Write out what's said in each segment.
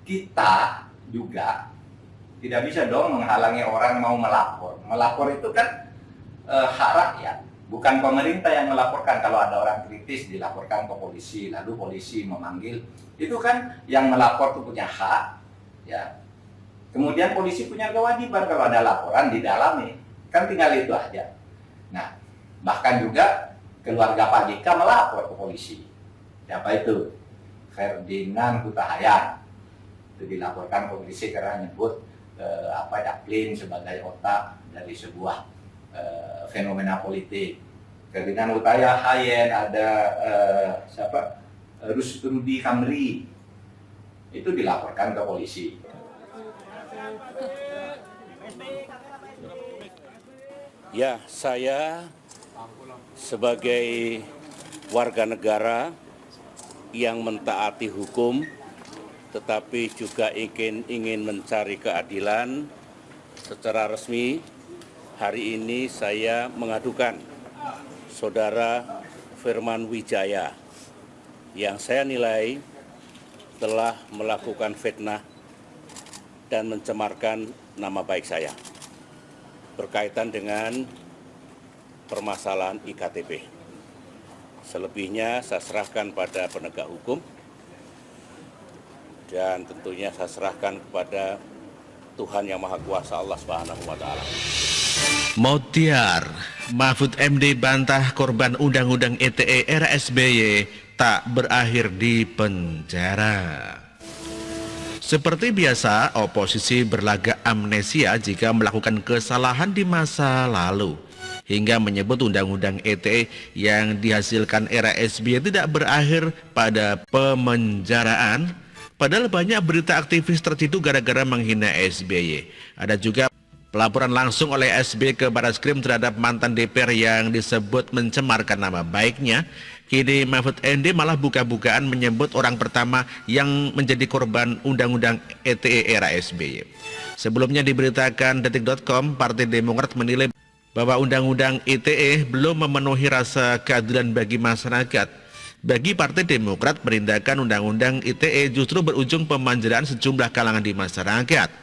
kita juga tidak bisa dong menghalangi orang mau melapor. Melapor itu kan hak rakyat, bukan pemerintah yang melaporkan. Kalau ada orang kritis dilaporkan ke polisi, lalu polisi memanggil, itu kan yang melapor itu punya hak, ya. Kemudian polisi punya kewajiban kalau ada laporan didalami, kan tinggal itu aja. Nah, bahkan juga keluarga Pak JK melapor ke polisi. Siapa itu? Ferdinand Hutahayan. Itu dilaporkan ke polisi karena nyebut Daplin sebagai otak dari sebuah fenomena politik. Ferdinand Hutahayan, ada Rusdi Kamri, itu dilaporkan ke polisi. Ya, saya sebagai warga negara yang mentaati hukum, tetapi juga ingin mencari keadilan secara resmi, hari ini saya mengadukan Saudara Firman Wijaya yang saya nilai telah melakukan fitnah dan mencemarkan nama baik saya berkaitan dengan permasalahan IKTP. Selebihnya saya serahkan pada penegak hukum dan tentunya saya serahkan kepada Tuhan Yang Maha Kuasa, Allah Subhanahu wa Ta'ala. Motiar, Mahfud MD bantah korban Undang-Undang ITE era SBY tak berakhir di penjara. Seperti biasa, oposisi berlagak amnesia jika melakukan kesalahan di masa lalu, hingga menyebut Undang-Undang ITE yang dihasilkan era SBY tidak berakhir pada pemenjaraan. Padahal banyak berita aktivis terciduk gara-gara menghina SBY. Ada juga pelaporan langsung oleh SBY ke Barreskrim terhadap mantan DPR yang disebut mencemarkan nama baiknya. Kini Mahfud MD malah buka-bukaan menyebut orang pertama yang menjadi korban Undang-Undang ITE era SBY. Sebelumnya diberitakan Detik.com, Partai Demokrat menilai bahwa Undang-Undang ITE belum memenuhi rasa keadilan bagi masyarakat. Bagi Partai Demokrat, penindakan Undang-Undang ITE justru berujung pemanjaraan sejumlah kalangan di masyarakat.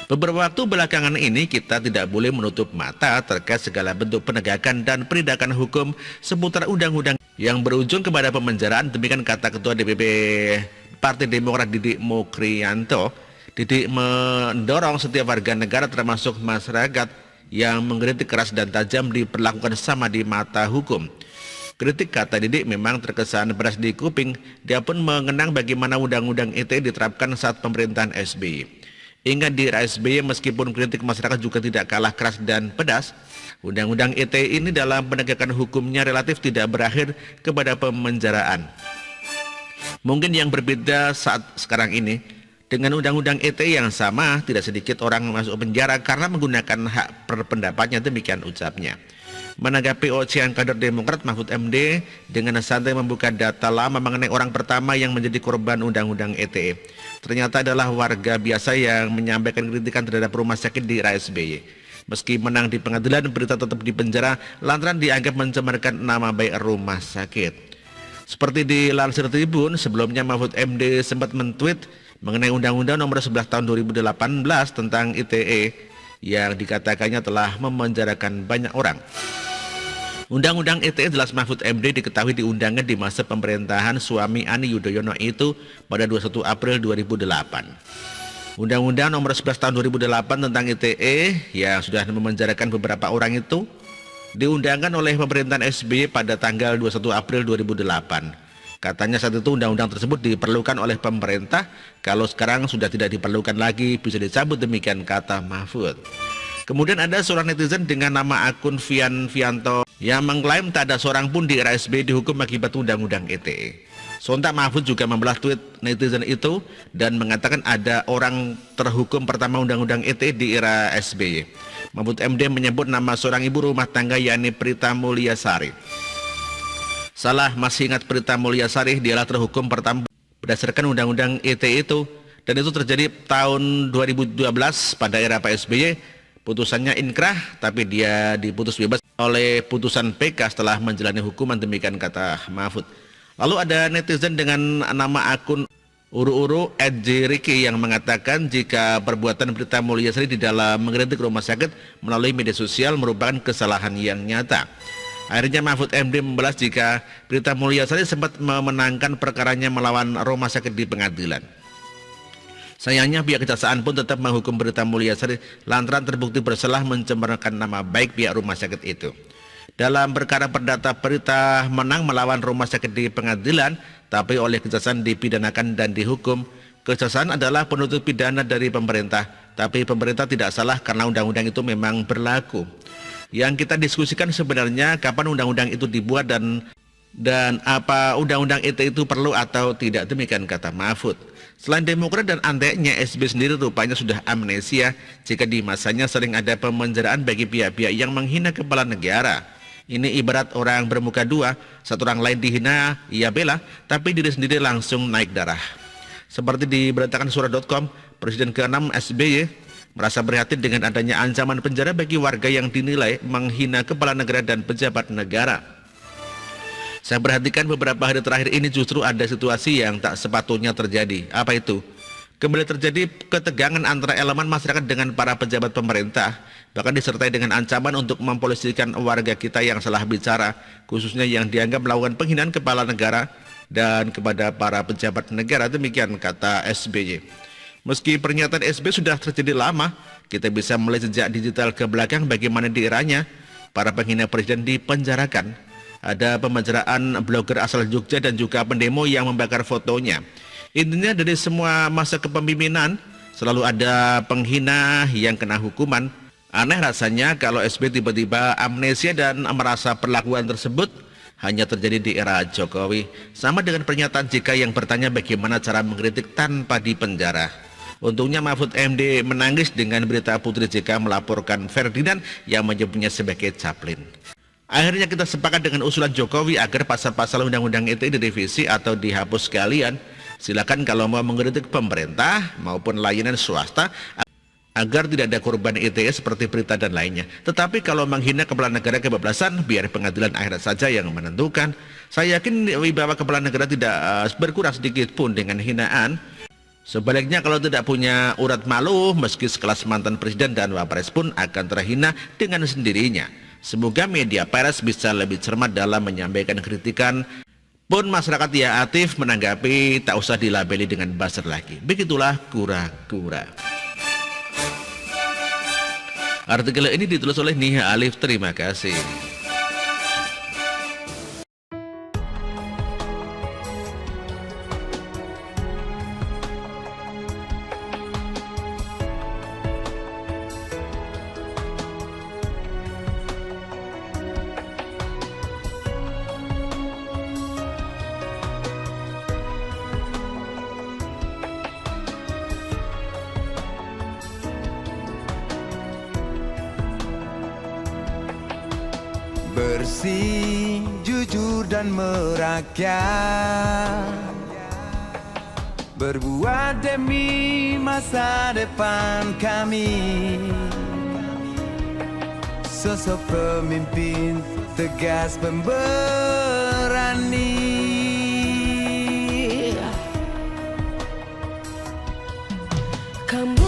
Beberapa waktu belakangan ini kita tidak boleh menutup mata terkait segala bentuk penegakan dan penindakan hukum seputar undang-undang yang berujung kepada pemenjaraan. Demikian kata Ketua DPP Partai Demokrat Didik Mokrianto. Didik mendorong setiap warga negara termasuk masyarakat yang mengkritik keras dan tajam diperlakukan sama di mata hukum. Kritik, kata Didik, memang terkesan beras di kuping. Dia pun mengenang bagaimana Undang-Undang ITE diterapkan saat pemerintahan SBY. Ingat, di era SBY meskipun kritik masyarakat juga tidak kalah keras dan pedas, Undang-Undang ITE ini dalam penegakan hukumnya relatif tidak berakhir kepada pemenjaraan. Mungkin yang berbeda saat sekarang ini, dengan Undang-Undang ITE yang sama, tidak sedikit orang masuk penjara karena menggunakan hak berpendapatnya, demikian ucapnya. Menanggapi ocehan kader Demokrat, Mahfud MD dengan santai membuka data lama mengenai orang pertama yang menjadi korban Undang-Undang ITE. Ternyata adalah warga biasa yang menyampaikan kritikan terhadap rumah sakit di era SBY. Meski menang di pengadilan, berita tetap di penjara lantaran dianggap mencemarkan nama baik rumah sakit. Seperti dilansir Tribun, sebelumnya Mahfud MD sempat mentweet mengenai Undang-Undang Nomor 11 Tahun 2018 tentang ITE yang dikatakannya telah memenjarakan banyak orang. Undang-Undang ITE jelas Mahfud MD diketahui diundangkan di masa pemerintahan suami Ani Yudhoyono itu pada 21 April 2008. Undang-Undang Nomor 11 Tahun 2008 tentang ITE yang sudah memenjarakan beberapa orang itu diundangkan oleh pemerintahan SBY pada tanggal 21 April 2008. Katanya saat itu undang-undang tersebut diperlukan oleh pemerintah, kalau sekarang sudah tidak diperlukan lagi, bisa dicabut, demikian kata Mahfud. Kemudian ada seorang netizen dengan nama akun Vian Vianto yang mengklaim tak ada seorang pun di era SBY dihukum akibat Undang-Undang ITE. Sontak Mahfud juga membelah tweet netizen itu dan mengatakan ada orang terhukum pertama Undang-Undang ITE di era SBY. Mahfud MD menyebut nama seorang ibu rumah tangga yakni Prita Mulyasari. Salah, masih ingat Prita Mulyasari? Dialah terhukum pertama berdasarkan Undang-Undang ITE itu, dan itu terjadi tahun 2012 pada era Pak SBY. Putusannya inkrah, tapi dia diputus bebas oleh putusan PK setelah menjalani hukuman, demikian kata Mahfud. Lalu ada netizen dengan nama akun Uru-uru @jriki yang mengatakan jika perbuatan Brita Mulyasari di dalam mengkritik rumah sakit melalui media sosial merupakan kesalahan yang nyata. Akhirnya Mahfud MD membalas jika Brita Mulyasari sempat memenangkan perkaranya melawan rumah sakit di pengadilan. Sayangnya pihak kejaksaan pun tetap menghukum Brita Mulyasari lantaran terbukti bersalah mencemarkan nama baik pihak rumah sakit itu. Dalam perkara perdata, Brita menang melawan rumah sakit di pengadilan, tapi oleh kejaksaan dipidanakan dan dihukum. Kejaksaan adalah penuntut pidana dari pemerintah, tapi pemerintah tidak salah karena undang-undang itu memang berlaku. Yang kita diskusikan sebenarnya kapan undang-undang itu dibuat dan apa undang-undang ITE itu perlu atau tidak, demikian kata Mahfud. Selain Demokrat dan anteknya, SB sendiri rupanya sudah amnesia jika di masanya sering ada pemenjaraan bagi pihak-pihak yang menghina kepala negara. Ini ibarat orang bermuka dua, satu orang lain dihina, ia bela, tapi diri sendiri langsung naik darah. Seperti diberitakan suara.com, Presiden ke-6 SBY merasa prihatin dengan adanya ancaman penjara bagi warga yang dinilai menghina kepala negara dan pejabat negara. Saya perhatikan beberapa hari terakhir ini justru ada situasi yang tak sepatutnya terjadi. Apa itu? Kembali terjadi ketegangan antara elemen masyarakat dengan para pejabat pemerintah, bahkan disertai dengan ancaman untuk mempolisikan warga kita yang salah bicara, khususnya yang dianggap melakukan penghinaan kepala negara dan kepada para pejabat negara, demikian kata SBY. Meski pernyataan SBY sudah terjadi lama, kita bisa mulai sejak digital ke belakang bagaimana di eranya para penghina presiden dipenjarakan. Ada pemenjaraan blogger asal Jogja dan juga pendemo yang membakar fotonya. Intinya dari semua masa kepemimpinan selalu ada penghina yang kena hukuman. Aneh rasanya kalau SB tiba-tiba amnesia dan merasa perlakuan tersebut hanya terjadi di era Jokowi. Sama dengan pernyataan jika yang bertanya bagaimana cara mengkritik tanpa dipenjara. Untungnya Mahfud MD menangis dengan berita Putri JK melaporkan Ferdinand yang menyebutnya sebagai caplin. Akhirnya kita sepakat dengan usulan Jokowi agar pasal-pasal undang-undang ITE direvisi atau dihapus sekalian. Silakan kalau mau mengkritik pemerintah maupun layanan swasta agar tidak ada korban ITE seperti berita dan lainnya. Tetapi kalau menghina kepala negara kebablasan, biar pengadilan akhirat saja yang menentukan. Saya yakin wibawa kepala negara tidak berkurang sedikit pun dengan hinaan. Sebaliknya kalau tidak punya urat malu, meski sekelas mantan presiden dan wapres pun akan terhina dengan sendirinya. Semoga media pers bisa lebih cermat dalam menyampaikan kritikan. Pun masyarakat yang aktif menanggapi tak usah dilabeli dengan buzzer lagi. Begitulah kura-kura. Artikel ini ditulis oleh Nia Alif. Terima kasih. Bersih, jujur dan merakyat, berbuat demi masa depan kami. Sosok pemimpin tegas pemberani. Kamu